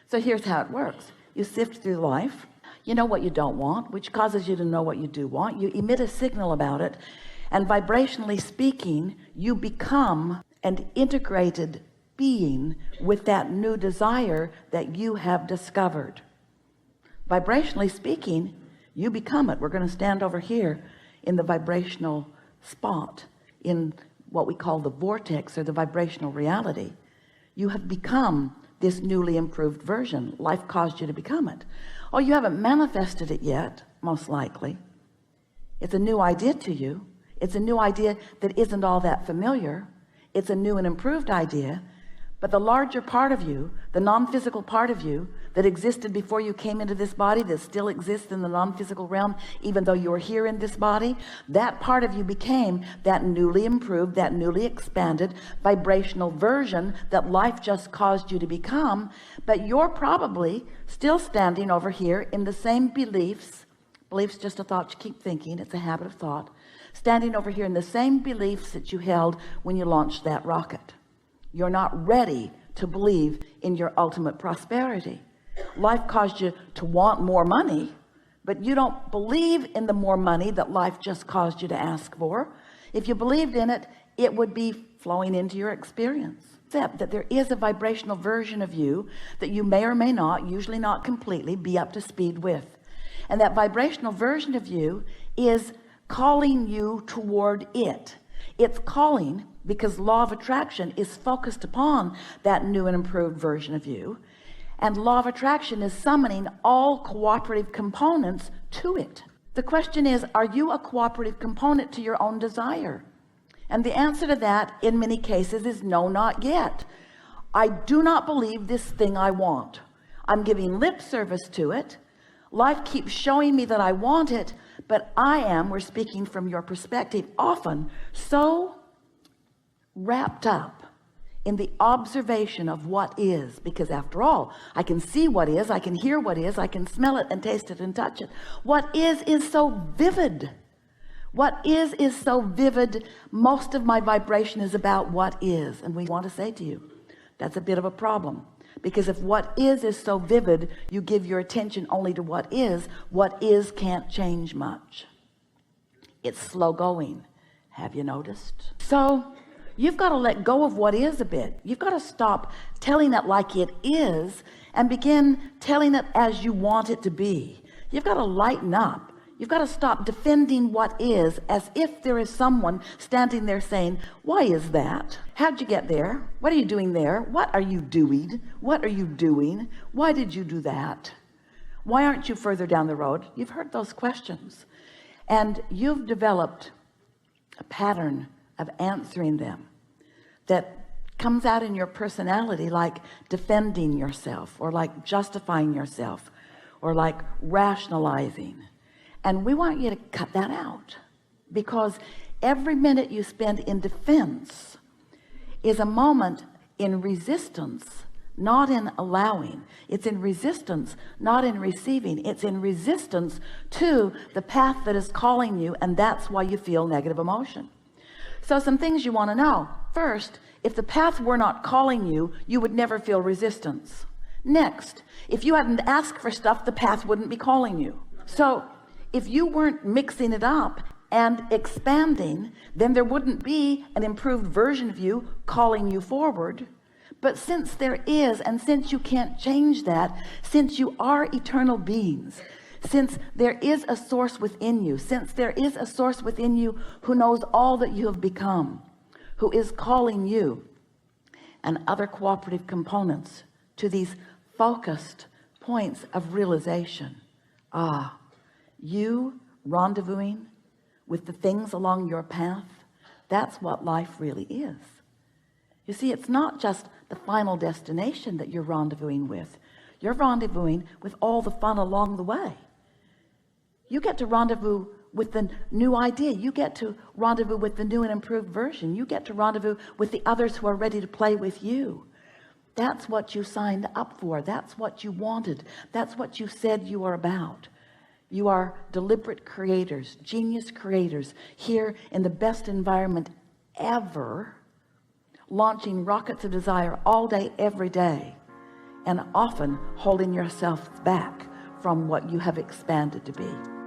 So here's how it works. You sift through life. You know what you don't want, which causes you to know what you do want. You emit a signal about it, and vibrationally speaking, you become an integrated being with that new desire that you have discovered. Vibrationally speaking, you become it. We're going to stand over here in the vibrational spot, in what we call the vortex, or the vibrational reality. You have become this newly improved version. Life caused you to become it. Oh, you haven't manifested it yet, most likely. It's a new idea to you. It's a new idea that isn't all that familiar. It's a new and improved idea. But the larger part of you, the non-physical part of you that existed before you came into this body, that still exists in the non-physical realm, even though you're here in this body, that part of you became that newly improved, that newly expanded vibrational version that life just caused you to become. But you're probably still standing over here in the same beliefs. Beliefs just a thought you keep thinking. It's a habit of thought. Standing over here in the same beliefs that you held when you launched that rocket. You're not ready to believe in your ultimate prosperity. Life caused you to want more money, but you don't believe in the more money that life just caused you to ask for. If you believed in it, it would be flowing into your experience. Except that there is a vibrational version of you that you may or may not, usually not completely, be up to speed with. And that vibrational version of you is calling you toward it. It's calling because law of attraction is focused upon that new and improved version of you, and law of attraction is summoning all cooperative components to it. The question is, are you a cooperative component to your own desire? And the answer to that in many cases is no, not yet. I do not believe this thing I want. I'm giving lip service to it. Life keeps showing me that I want it, but I am, we're speaking from your perspective, often so wrapped up in the observation of what is, because after all, I can see what is, I can hear what is, I can smell it and taste it and touch it. What is so vivid. What is so vivid. Most of my vibration is about what is, and we want to say to you, that's a bit of a problem, because if what is so vivid, you give your attention only to what is can't change much. It's slow going. Have you noticed? So you've got to let go of what is a bit. You've got to stop telling it like it is and begin telling it as you want it to be. You've got to lighten up. You've got to stop defending what is as if there is someone standing there saying, why is that? How'd you get there? What are you doing there? What are you doing? What are you doing? Why did you do that? Why aren't you further down the road? You've heard those questions, and you've developed a pattern of answering them that comes out in your personality, like defending yourself, or like justifying yourself, or like rationalizing. And we want you to cut that out, because every minute you spend in defense is a moment in resistance, not in allowing. It's in resistance, not in receiving. It's in resistance to the path that is calling you, and that's why you feel negative emotion. So some things you want to know. First, if the path were not calling you, you would never feel resistance. Next, if you hadn't asked for stuff, the path wouldn't be calling you. So if you weren't mixing it up and expanding, then there wouldn't be an improved version of you calling you forward. But since there is, and since you can't change that, since you are eternal beings, since there is a source within you, since there is a source within you who knows all that you have become, who is calling you and other cooperative components to these focused points of realization. You rendezvousing with the things along your path, that's what life really is. You see, it's not just the final destination that you're rendezvousing with. You're rendezvousing with all the fun along the way. You get to rendezvous with the new idea. You get to rendezvous with the new and improved version. You get to rendezvous with the others who are ready to play with you. That's what you signed up for. That's what you wanted. That's what you said you are about. You are deliberate creators, genius creators, here in the best environment ever, launching rockets of desire all day, every day, and often holding yourself back from what you have expanded to be.